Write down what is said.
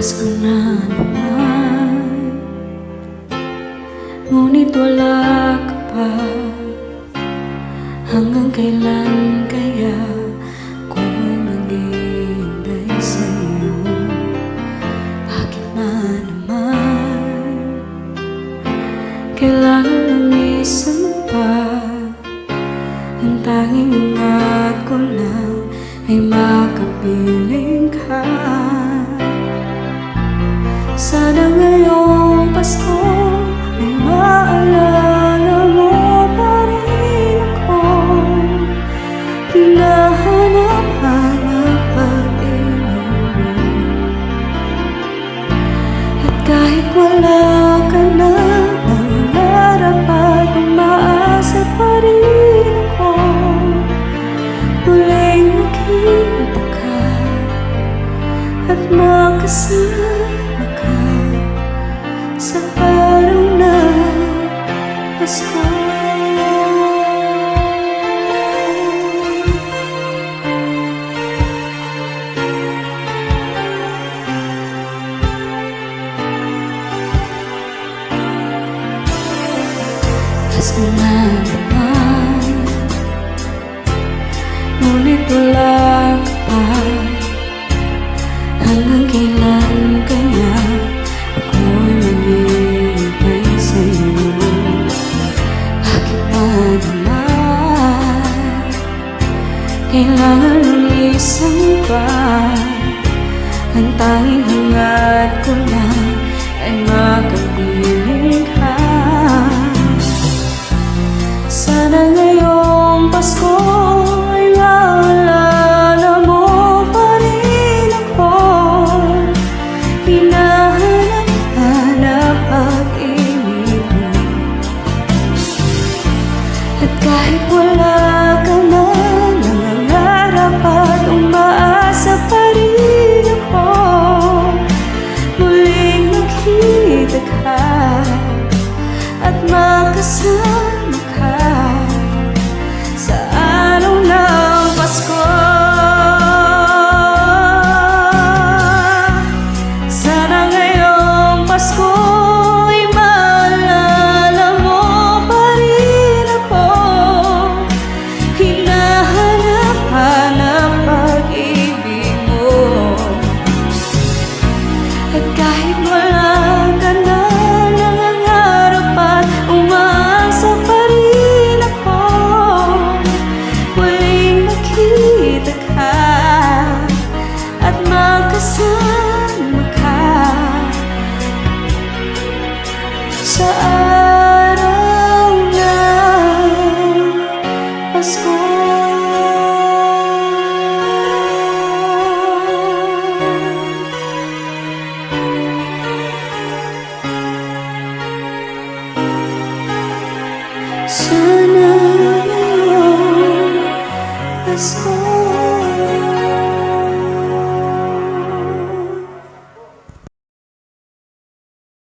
Pasko na naman, ngunit wala ka pa. Hanggang kailan kaya ako'y maghihintay sa'yo? Bakit na naman kailangan lumisan pa? Ang tanging ingat ko lang ay makapiling ka. Sana ngayong Pasko ay maalala mo pa rin ako. Hinahanap-hanap pag-ibig mo. At kahit wala ka na, nangarap at umaasa pa rin ako. Muling nakita ka at makasama ka sa araw na Pasko. Pasko na naman, ngunit wala ka pa. Hanggang kailan kaya ako'y maghihintay sa'yo? Bakit ba naman kailangan lumisan pa? Ang tanging hangat ko lang ay makapiling ka. Sana ngayong Pasko ay maalala mo pa rin ako. Hinahanap-hanap pag-ibig mo. At kahit wala ka na, nangangarap at umaasa pa rin ako. Muling makita ka at makasama ka sa araw ng Pasko. Sana ngayong Pasko ay maalala mo pa rin ako. Hinahanap-hanap pag-ibig mo. At kahit wala ka na, nangangarap at umaasa pa rin ako. Muling makita ka at makasama ka sa araw ng Pasko. Sa